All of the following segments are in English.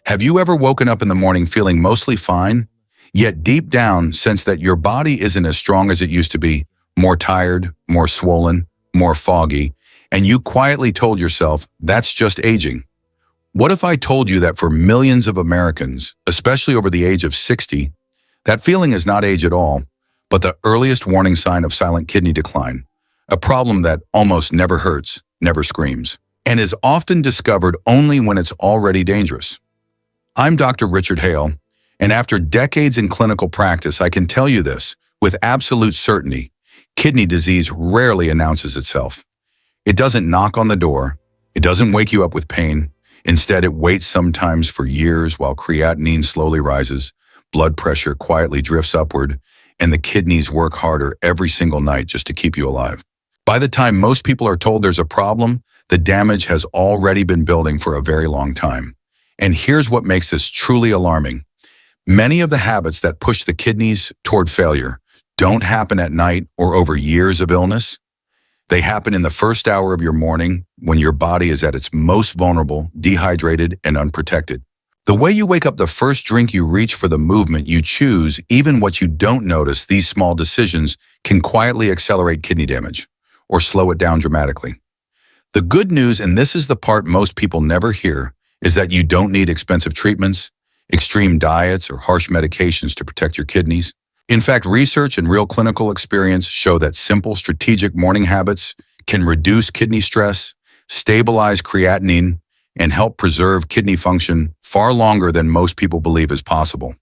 Have you ever woken up in the morning feeling mostly fine, yet deep down sense that your body isn't as strong as it used to be, more tired, more swollen, more foggy, and you quietly told yourself, that's just aging? What if I told you that for millions of Americans, especially over the age of 60, that feeling is not age at all, but the earliest warning sign of silent kidney decline, a problem that almost never hurts, never screams, and is often discovered only when it's already dangerous? I'm Dr. Richard Hale, and after decades in clinical practice, I can tell you this with absolute certainty: kidney disease rarely announces itself. It doesn't knock on the door. It doesn't wake you up with pain. Instead, it waits sometimes for years while creatinine slowly rises, blood pressure quietly drifts upward, and the kidneys work harder every single night just to keep you alive. By the time most people are told there's a problem, the damage has already been building for a very long time. And here's what makes this truly alarming. Many of the habits that push the kidneys toward failure don't happen at night or over years of illness. They happen in the first hour of your morning when your body is at its most vulnerable, dehydrated, and unprotected. The way you wake up, the first drink you reach for, the movement you choose, even what you don't notice, these small decisions can quietly accelerate kidney damage or slow it down dramatically. The good news, and this is the part most people never hear, is that you don't need expensive treatments, extreme diets, or harsh medications to protect your kidneys. In fact, research and real clinical experience show that simple, strategic morning habits can reduce kidney stress, stabilize creatinine, and help preserve kidney function far longer than most people believe is possible.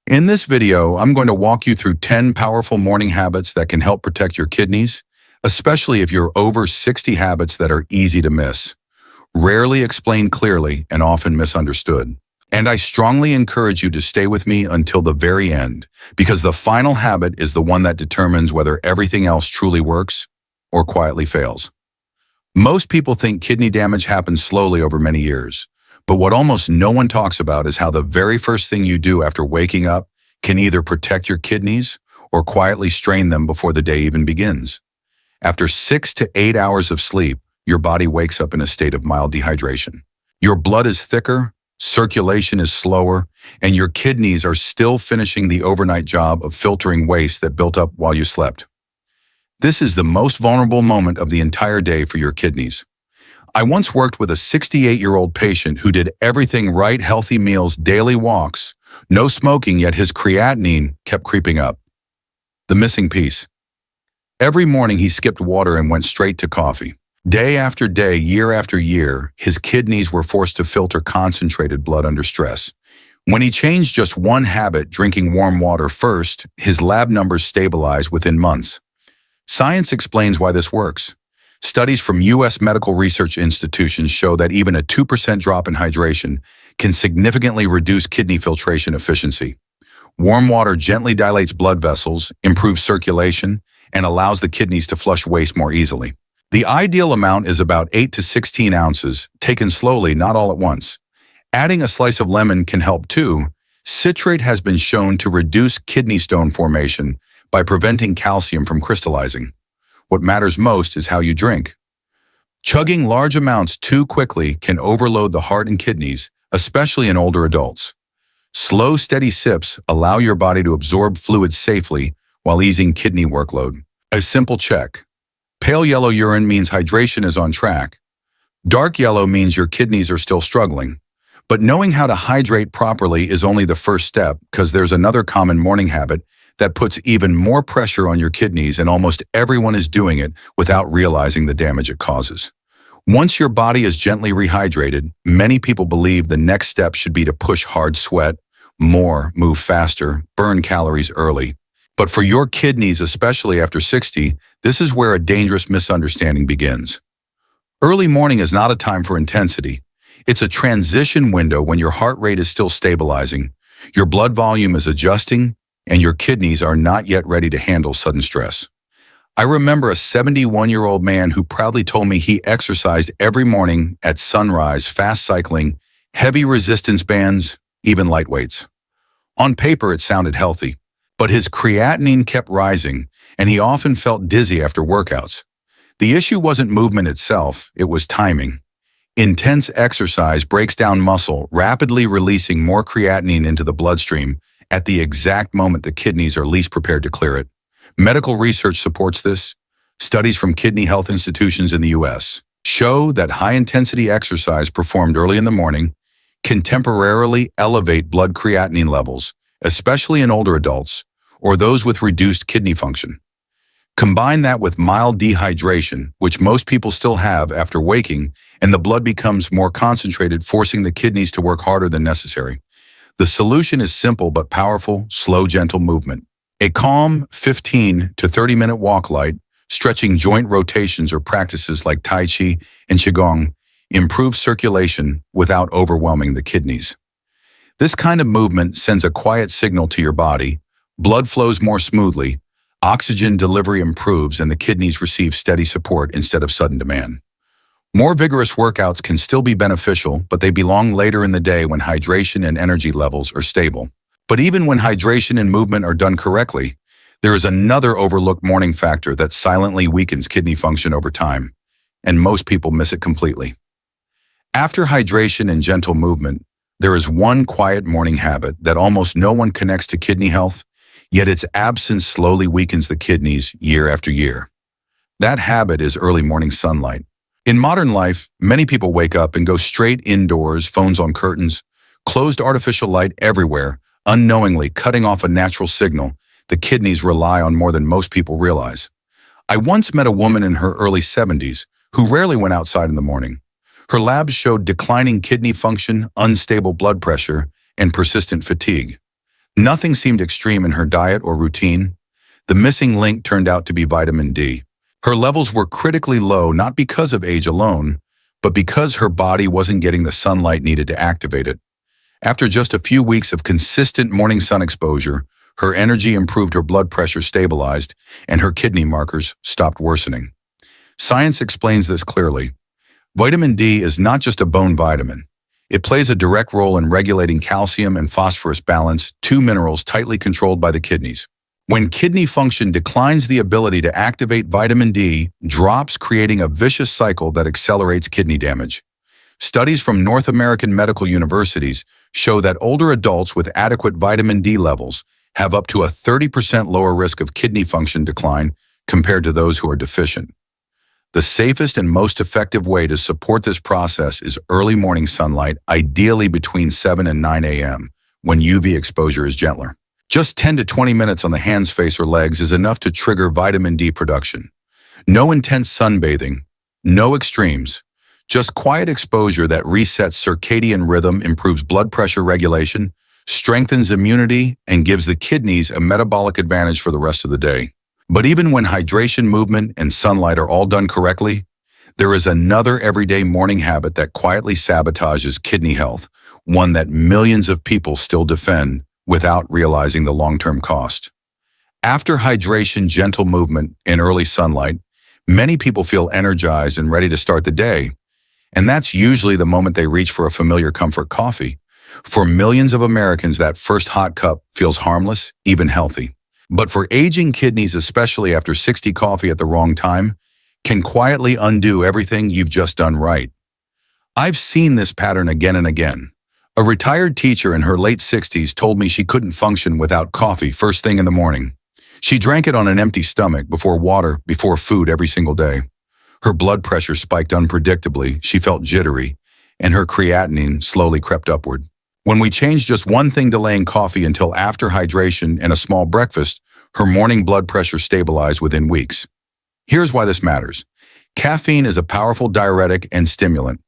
In this video, I'm going to walk you through 10 powerful morning habits that can help protect your kidneys, especially if you're over 60, habits that are easy to miss, rarely explained clearly, and often misunderstood. And I strongly encourage you to stay with me until the very end, because the final habit is the one that determines whether everything else truly works or quietly fails. Most people think kidney damage happens slowly over many years, but what almost no one talks about is how the very first thing you do after waking up can either protect your kidneys or quietly strain them before the day even begins. After 6 to 8 hours of sleep, your body wakes up in a state of mild dehydration. Your blood is thicker, circulation is slower, and your kidneys are still finishing the overnight job of filtering waste that built up while you slept. This is the most vulnerable moment of the entire day for your kidneys. I once worked with a 68-year-old patient who did everything right: healthy meals, daily walks, no smoking, yet his creatinine kept creeping up. The missing piece. Every morning he skipped water and went straight to coffee. Day after day, year after year, his kidneys were forced to filter concentrated blood under stress. When he changed just one habit, drinking warm water first, his lab numbers stabilized within months. Science explains why this works. Studies from U.S. medical research institutions show that even a 2% drop in hydration can significantly reduce kidney filtration efficiency. Warm water gently dilates blood vessels, improves circulation, and allows the kidneys to flush waste more easily. The ideal amount is about 8 to 16 ounces, taken slowly, not all at once. Adding a slice of lemon can help too. Citrate has been shown to reduce kidney stone formation by preventing calcium from crystallizing. What matters most is how you drink. Chugging large amounts too quickly can overload the heart and kidneys, especially in older adults. Slow, steady sips allow your body to absorb fluids safely while easing kidney workload. A simple check. Pale yellow urine means hydration is on track. Dark yellow means your kidneys are still struggling. But knowing how to hydrate properly is only the first step, because there's another common morning habit that puts even more pressure on your kidneys, and almost everyone is doing it without realizing the damage it causes. Once your body is gently rehydrated, many people believe the next step should be to push hard, sweat more, move faster, burn calories early. But for your kidneys, especially after 60, this is where a dangerous misunderstanding begins. Early morning is not a time for intensity. It's a transition window when your heart rate is still stabilizing, your blood volume is adjusting, and your kidneys are not yet ready to handle sudden stress. I remember a 71-year-old man who proudly told me he exercised every morning at sunrise, fast cycling, heavy resistance bands, even light weights. On paper, it sounded healthy. But his creatinine kept rising, and he often felt dizzy after workouts. The issue wasn't movement itself, it was timing. Intense exercise breaks down muscle, rapidly releasing more creatinine into the bloodstream at the exact moment the kidneys are least prepared to clear it. Medical research supports this. Studies from kidney health institutions in the U.S. show that high-intensity exercise performed early in the morning can temporarily elevate blood creatinine levels, especially in older adults or those with reduced kidney function. Combine that with mild dehydration, which most people still have after waking, and the blood becomes more concentrated, forcing the kidneys to work harder than necessary. The solution is simple but powerful, slow, gentle movement. A calm 15 to 30-minute walk light, stretching joint rotations or practices like Tai Chi and Qigong improve circulation without overwhelming the kidneys. This kind of movement sends a quiet signal to your body, blood flows more smoothly, oxygen delivery improves, and the kidneys receive steady support instead of sudden demand. More vigorous workouts can still be beneficial, but they belong later in the day when hydration and energy levels are stable. But even when hydration and movement are done correctly, there is another overlooked morning factor that silently weakens kidney function over time, and most people miss it completely. After hydration and gentle movement, there is one quiet morning habit that almost no one connects to kidney health, yet its absence slowly weakens the kidneys year after year. That habit is early morning sunlight. In modern life, many people wake up and go straight indoors, phones on curtains, closed artificial light everywhere, unknowingly cutting off a natural signal the kidneys rely on more than most people realize. I once met a woman in her early 70s who rarely went outside in the morning. Her labs showed declining kidney function, unstable blood pressure, and persistent fatigue. Nothing seemed extreme in her diet or routine. The missing link turned out to be vitamin D. Her levels were critically low not because of age alone, but because her body wasn't getting the sunlight needed to activate it. After just a few weeks of consistent morning sun exposure, her energy improved, her blood pressure stabilized, and her kidney markers stopped worsening. Science explains this clearly. Vitamin D is not just a bone vitamin. It plays a direct role in regulating calcium and phosphorus balance, two minerals tightly controlled by the kidneys. When kidney function declines, the ability to activate vitamin D drops, creating a vicious cycle that accelerates kidney damage. Studies from North American medical universities show that older adults with adequate vitamin D levels have up to a 30% lower risk of kidney function decline compared to those who are deficient. The safest and most effective way to support this process is early morning sunlight, ideally between 7 and 9 a.m., when UV exposure is gentler. Just 10 to 20 minutes on the hands, face, or legs is enough to trigger vitamin D production. No intense sunbathing, no extremes, just quiet exposure that resets circadian rhythm, improves blood pressure regulation, strengthens immunity, and gives the kidneys a metabolic advantage for the rest of the day. But even when hydration, movement, and sunlight are all done correctly, there is another everyday morning habit that quietly sabotages kidney health, one that millions of people still defend without realizing the long-term cost. After hydration, gentle movement, and early sunlight, many people feel energized and ready to start the day, and that's usually the moment they reach for a familiar comfort coffee. For millions of Americans, that first hot cup feels harmless, even healthy. But for aging kidneys, especially after 60 coffee at the wrong time, can quietly undo everything you've just done right. I've seen this pattern again and again. A retired teacher in her late 60s told me she couldn't function without coffee first thing in the morning. She drank it on an empty stomach, before water, before food, every single day. Her blood pressure spiked unpredictably, she felt jittery, and her creatinine slowly crept upward. When we changed just one thing, delaying coffee until after hydration and a small breakfast, her morning blood pressure stabilized within weeks. Here's why this matters. Caffeine is a powerful diuretic and stimulant.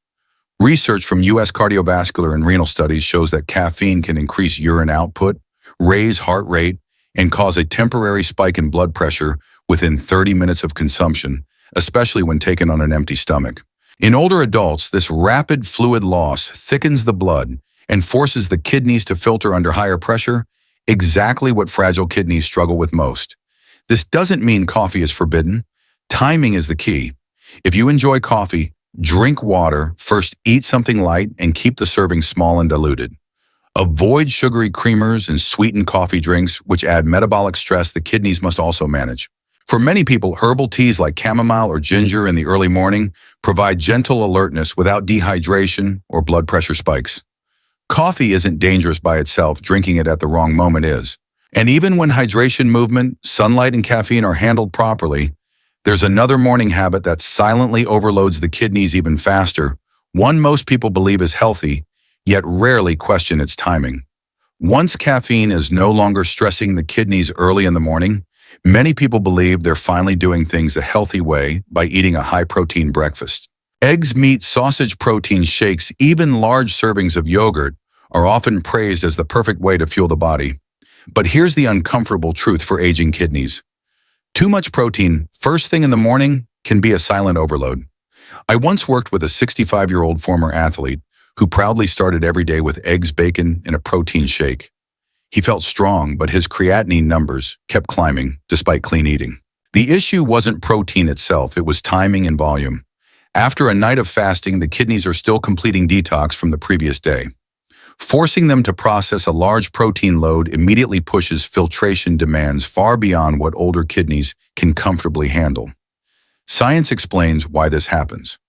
Research from U.S. cardiovascular and renal studies shows that caffeine can increase urine output, raise heart rate, and cause a temporary spike in blood pressure within 30 minutes of consumption, especially when taken on an empty stomach. In older adults, this rapid fluid loss thickens the blood and forces the kidneys to filter under higher pressure, exactly what fragile kidneys struggle with most. This doesn't mean coffee is forbidden. Timing is the key. If you enjoy coffee, drink water, first eat something light, and keep the serving small and diluted. Avoid sugary creamers and sweetened coffee drinks, which add metabolic stress the kidneys must also manage. For many people, herbal teas like chamomile or ginger in the early morning provide gentle alertness without dehydration or blood pressure spikes. Coffee isn't dangerous by itself, drinking it at the wrong moment is. And even when hydration, movement, sunlight, and caffeine are handled properly, there's another morning habit that silently overloads the kidneys even faster, one most people believe is healthy, yet rarely question its timing. Once caffeine is no longer stressing the kidneys early in the morning, many people believe they're finally doing things the healthy way by eating a high-protein breakfast. Eggs, meat, sausage, protein shakes, even large servings of yogurt are often praised as the perfect way to fuel the body. But here's the uncomfortable truth for aging kidneys. Too much protein first thing in the morning can be a silent overload. I once worked with a 65-year-old former athlete who proudly started every day with eggs, bacon, and a protein shake. He felt strong, but his creatinine numbers kept climbing despite clean eating. The issue wasn't protein itself, it was timing and volume. After a night of fasting, the kidneys are still completing detox from the previous day. Forcing them to process a large protein load immediately pushes filtration demands far beyond what older kidneys can comfortably handle. Science explains why this happens.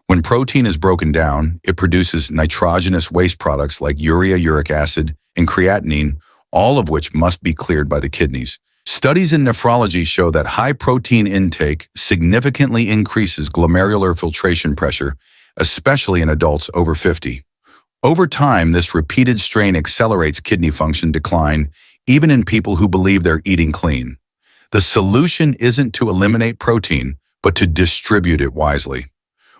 When protein is broken down, it produces nitrogenous waste products like urea, uric acid, and creatinine, all of which must be cleared by the kidneys. Studies in nephrology show that high protein intake significantly increases glomerular filtration pressure, especially in adults over 50. Over time, this repeated strain accelerates kidney function decline, even in people who believe they're eating clean. The solution isn't to eliminate protein, but to distribute it wisely.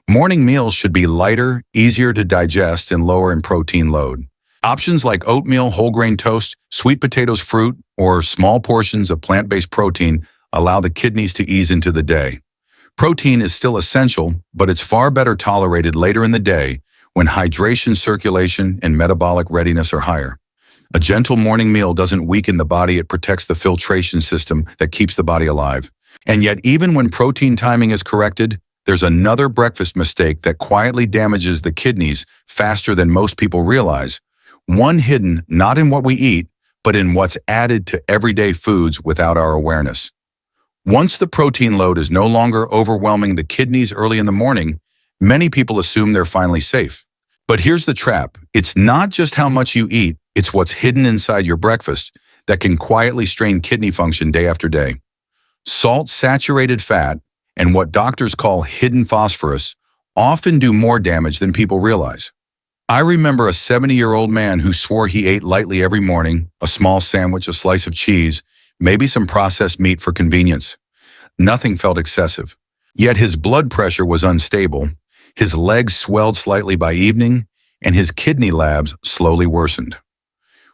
Morning meals should be lighter, easier to digest, and lower in protein load. Options like oatmeal, whole grain toast, sweet potatoes, fruit, or small portions of plant-based protein allow the kidneys to ease into the day. Protein is still essential, but it's far better tolerated later in the day when hydration, circulation, and metabolic readiness are higher. A gentle morning meal doesn't weaken the body, it protects the filtration system that keeps the body alive. And yet, even when protein timing is corrected, there's another breakfast mistake that quietly damages the kidneys faster than most people realize. One hidden not in what we eat, but in what's added to everyday foods without our awareness. Once the protein load is no longer overwhelming the kidneys early in the morning, many people assume they're finally safe. But here's the trap. It's not just how much you eat, it's what's hidden inside your breakfast that can quietly strain kidney function day after day. Salt, saturated fat, and what doctors call hidden phosphorus often do more damage than people realize. I remember a 70-year-old man who swore he ate lightly every morning, a small sandwich, a slice of cheese, maybe some processed meat for convenience. Nothing felt excessive. Yet his blood pressure was unstable, his legs swelled slightly by evening, and his kidney labs slowly worsened.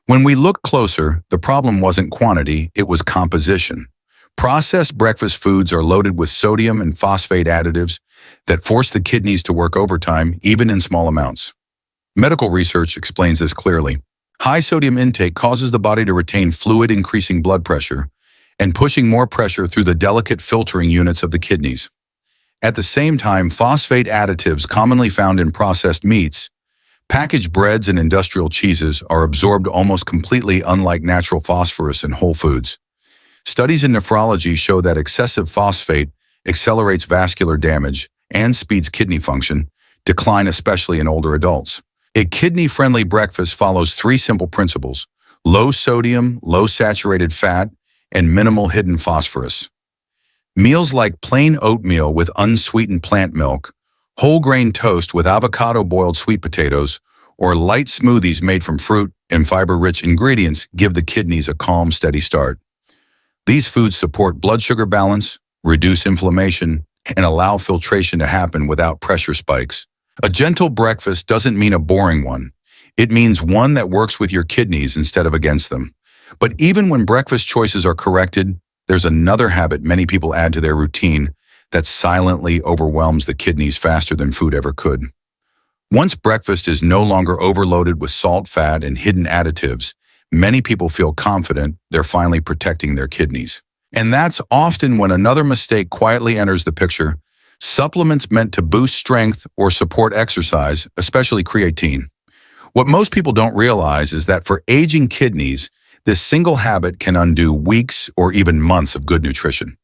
When we looked closer, the problem wasn't quantity, it was composition. Processed breakfast foods are loaded with sodium and phosphate additives that force the kidneys to work overtime, even in small amounts. Medical research explains this clearly. High sodium intake causes the body to retain fluid, increasing blood pressure and pushing more pressure through the delicate filtering units of the kidneys. At the same time, phosphate additives commonly found in processed meats, packaged breads, and industrial cheeses are absorbed almost completely, unlike natural phosphorus in whole foods. Studies in nephrology show that excessive phosphate accelerates vascular damage and speeds kidney function, decline especially in older adults. A kidney-friendly breakfast follows three simple principles: low sodium, low saturated fat, and minimal hidden phosphorus. Meals like plain oatmeal with unsweetened plant milk, whole grain toast with avocado boiled sweet potatoes, or light smoothies made from fruit and fiber-rich ingredients give the kidneys a calm, steady start. These foods support blood sugar balance, reduce inflammation, and allow filtration to happen without pressure spikes. A gentle breakfast doesn't mean a boring one. It means one that works with your kidneys instead of against them. But even when breakfast choices are corrected, there's another habit many people add to their routine that silently overwhelms the kidneys faster than food ever could. Once breakfast is no longer overloaded with salt, fat, and hidden additives, many people feel confident they're finally protecting their kidneys. And that's often when another mistake quietly enters the picture: supplements meant to boost strength or support exercise, especially creatine. What most people don't realize is that for aging kidneys, this single habit can undo weeks or even months of good nutrition.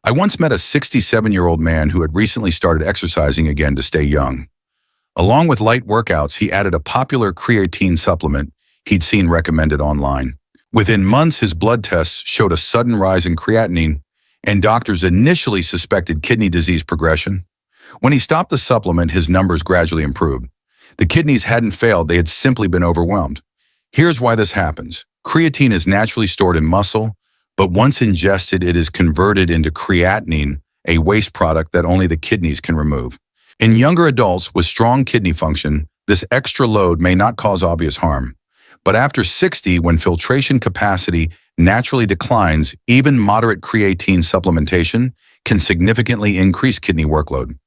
I once met a 67-year-old man who had recently started exercising again to stay young. Along with light workouts, he added a popular creatine supplement he'd seen recommended online. Within months, his blood tests showed a sudden rise in creatinine, and doctors initially suspected kidney disease progression. When he stopped the supplement, his numbers gradually improved. The kidneys hadn't failed, they had simply been overwhelmed. Here's why this happens. Creatine is naturally stored in muscle, but once ingested, it is converted into creatinine, a waste product that only the kidneys can remove. In younger adults with strong kidney function, this extra load may not cause obvious harm. But after 60, when filtration capacity naturally declines, even moderate creatine supplementation can significantly increase kidney workload.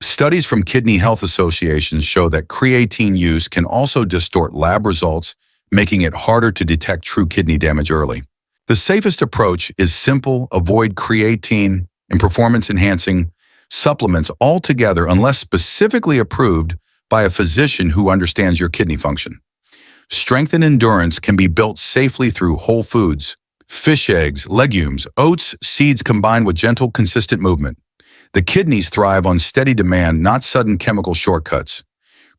Studies from kidney health associations show that creatine use can also distort lab results, making it harder to detect true kidney damage early. The safest approach is simple: avoid creatine and performance-enhancing supplements altogether unless specifically approved by a physician who understands your kidney function. Strength and endurance can be built safely through whole foods, fish eggs, legumes, oats, seeds combined with gentle, consistent movement. The kidneys thrive on steady demand, not sudden chemical shortcuts.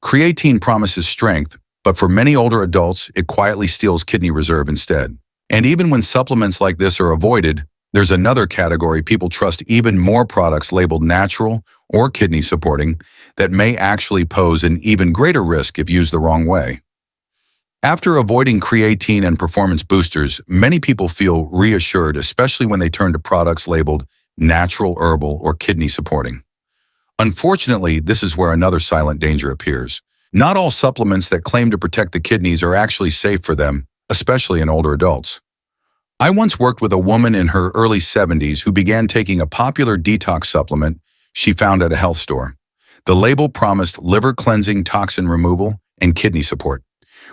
Creatine promises strength, but for many older adults, it quietly steals kidney reserve instead. And even when supplements like this are avoided, there's another category people trust: even more products labeled natural or kidney supporting that may actually pose an even greater risk if used the wrong way. After avoiding creatine and performance boosters, many people feel reassured, especially when they turn to products labeled natural, herbal, or kidney supporting. Unfortunately, this is where another silent danger appears. Not all supplements that claim to protect the kidneys are actually safe for them, especially in older adults. I once worked with a woman in her early 70s who began taking a popular detox supplement she found at a health store. The label promised liver cleansing, toxin removal, and kidney support.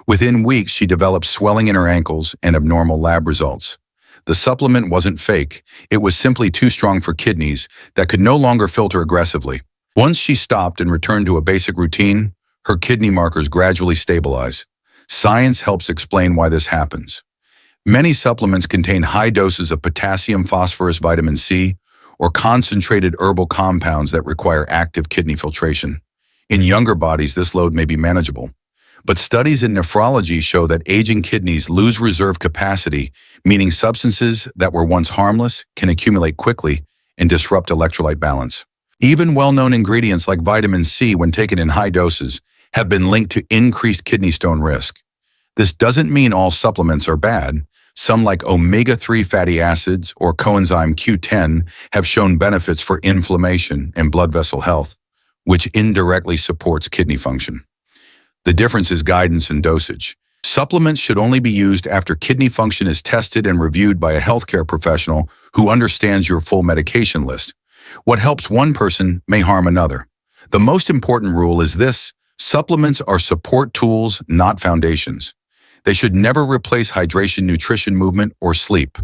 Within weeks, she developed swelling in her ankles and abnormal lab results. The supplement wasn't fake. It was simply too strong for kidneys that could no longer filter aggressively. Once she stopped and returned to a basic routine, her kidney markers gradually stabilize. Science helps explain why this happens. Many supplements contain high doses of potassium, phosphorus, vitamin C, or concentrated herbal compounds that require active kidney filtration. In younger bodies, this load may be manageable. But studies in nephrology show that aging kidneys lose reserve capacity, meaning substances that were once harmless can accumulate quickly and disrupt electrolyte balance. Even well-known ingredients like vitamin C, when taken in high doses, have been linked to increased kidney stone risk. This doesn't mean all supplements are bad. Some, like omega-3 fatty acids or coenzyme Q10, have shown benefits for inflammation and blood vessel health, which indirectly supports kidney function. The difference is guidance and dosage. Supplements should only be used after kidney function is tested and reviewed by a healthcare professional who understands your full medication list. What helps one person may harm another. The most important rule is this: supplements are support tools, not foundations. They should never replace hydration, nutrition, movement, or sleep.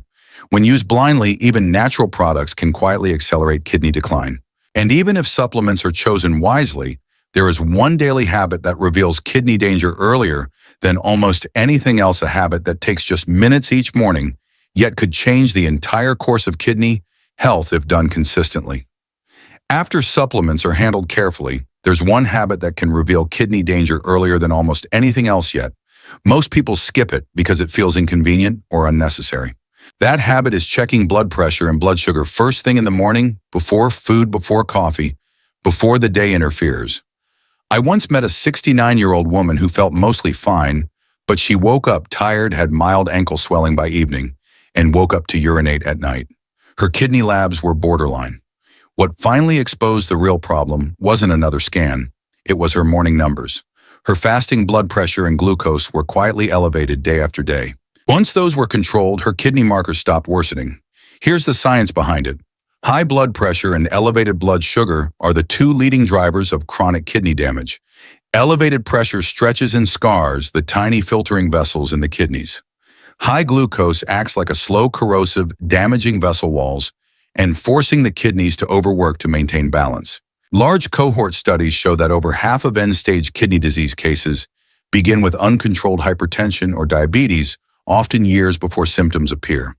When used blindly, even natural products can quietly accelerate kidney decline. And even if supplements are chosen wisely, there is one daily habit that reveals kidney danger earlier than almost anything else: a habit that takes just minutes each morning, yet could change the entire course of kidney health if done consistently. After supplements are handled carefully, there's one habit that can reveal kidney danger earlier than almost anything else yet. Most people skip it because it feels inconvenient or unnecessary. That habit is checking blood pressure and blood sugar first thing in the morning, before food, before coffee, before the day interferes. I once met a 69-year-old woman who felt mostly fine, but she woke up tired, had mild ankle swelling by evening, and woke up to urinate at night. Her kidney labs were borderline. What finally exposed the real problem wasn't another scan. It was her morning numbers. Her fasting blood pressure and glucose were quietly elevated day after day. Once those were controlled, her kidney markers stopped worsening. Here's the science behind it. High blood pressure and elevated blood sugar are the two leading drivers of chronic kidney damage. Elevated pressure stretches and scars the tiny filtering vessels in the kidneys. High glucose acts like a slow, corrosive, damaging vessel walls and forcing the kidneys to overwork to maintain balance. Large cohort studies show that over half of end-stage kidney disease cases begin with uncontrolled hypertension or diabetes, often years before symptoms appear.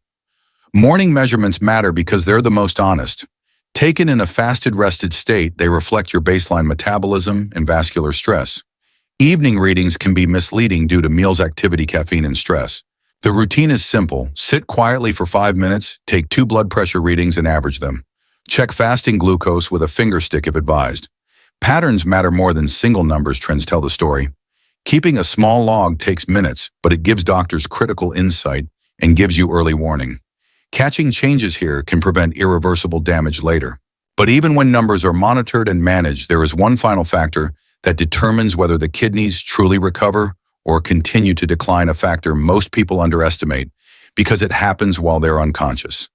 Morning measurements matter because they're the most honest. Taken in a fasted, rested state, they reflect your baseline metabolism and vascular stress. Evening readings can be misleading due to meals activity, caffeine, and stress. The routine is simple. Sit quietly for 5 minutes, take 2 blood pressure readings and average them. Check fasting glucose with a finger stick if advised. Patterns matter more than single numbers, trends tell the story. Keeping a small log takes minutes, but it gives doctors critical insight and gives you early warning. Catching changes here can prevent irreversible damage later. But even when numbers are monitored and managed, there is one final factor that determines whether the kidneys truly recover or continue to decline, a factor most people underestimate because it happens while they're unconscious.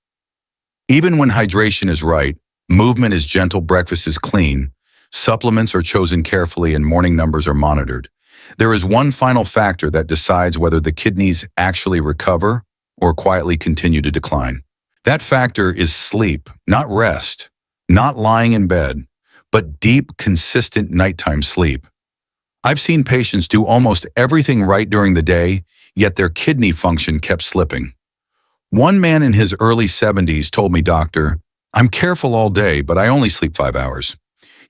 Even when hydration is right, movement is gentle, breakfast is clean, supplements are chosen carefully, and morning numbers are monitored, there is one final factor that decides whether the kidneys actually recover or quietly continue to decline. That factor is sleep, not rest, not lying in bed, but deep, consistent nighttime sleep. I've seen patients do almost everything right during the day, yet their kidney function kept slipping. One man in his early 70s told me, "Doctor, I'm careful all day, but I only sleep 5 hours."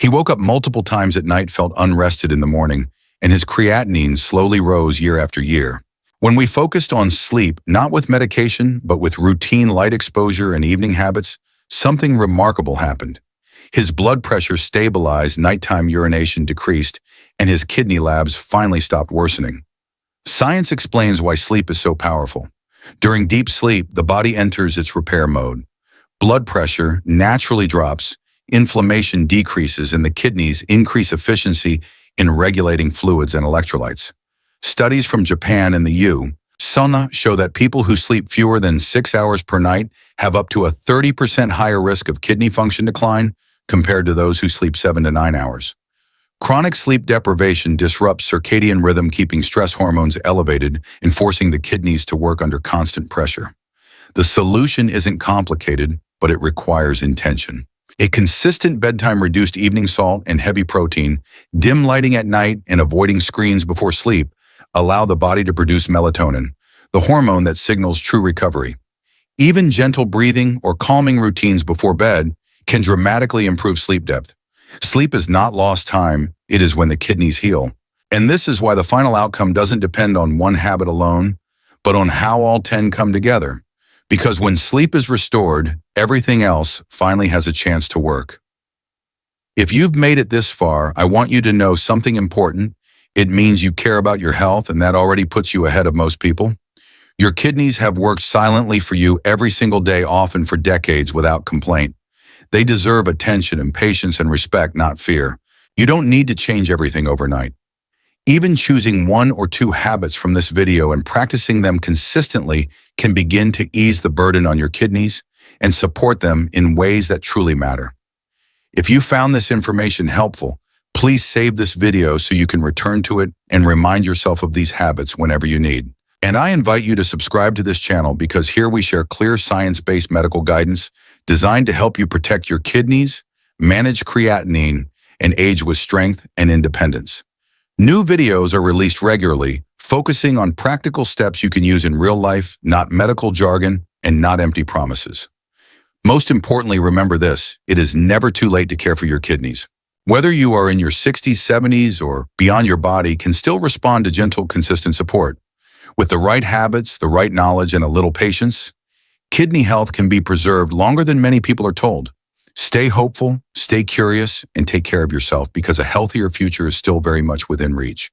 He woke up multiple times at night, felt unrested in the morning, and his creatinine slowly rose year after year. When we focused on sleep, not with medication, but with routine light exposure and evening habits, something remarkable happened. His blood pressure stabilized, nighttime urination decreased, and his kidney labs finally stopped worsening. Science explains why sleep is so powerful. During deep sleep, the body enters its repair mode. Blood pressure naturally drops, inflammation decreases, and the kidneys increase efficiency in regulating fluids and electrolytes. Studies from Japan and the U.S. show that people who sleep fewer than 6 hours per night have up to a 30% higher risk of kidney function decline compared to those who sleep 7 to 9 hours. Chronic sleep deprivation disrupts circadian rhythm, keeping stress hormones elevated and forcing the kidneys to work under constant pressure. The solution isn't complicated, but it requires intention. A consistent bedtime, reduced evening salt and heavy protein, dim lighting at night, and avoiding screens before sleep allow the body to produce melatonin, the hormone that signals true recovery. Even gentle breathing or calming routines before bed can dramatically improve sleep depth. Sleep is not lost time, it is when the kidneys heal. And this is why the final outcome doesn't depend on one habit alone, but on how all 10 come together. Because when sleep is restored, everything else finally has a chance to work. If you've made it this far, I want you to know something important. It means you care about your health, and that already puts you ahead of most people. Your kidneys have worked silently for you every single day, often for decades, without complaint. They deserve attention and patience and respect, not fear. You don't need to change everything overnight. Even choosing 1 or 2 habits from this video and practicing them consistently can begin to ease the burden on your kidneys and support them in ways that truly matter. If you found this information helpful, please save this video so you can return to it and remind yourself of these habits whenever you need. And I invite you to subscribe to this channel because here we share clear science-based medical guidance designed to help you protect your kidneys, manage creatinine, and age with strength and independence. New videos are released regularly, focusing on practical steps you can use in real life, not medical jargon and not empty promises. Most importantly, remember this: it is never too late to care for your kidneys. Whether you are in your 60s, 70s, or beyond, your body can still respond to gentle, consistent support. With the right habits, the right knowledge, and a little patience, kidney health can be preserved longer than many people are told. Stay hopeful, stay curious, and take care of yourself because a healthier future is still very much within reach.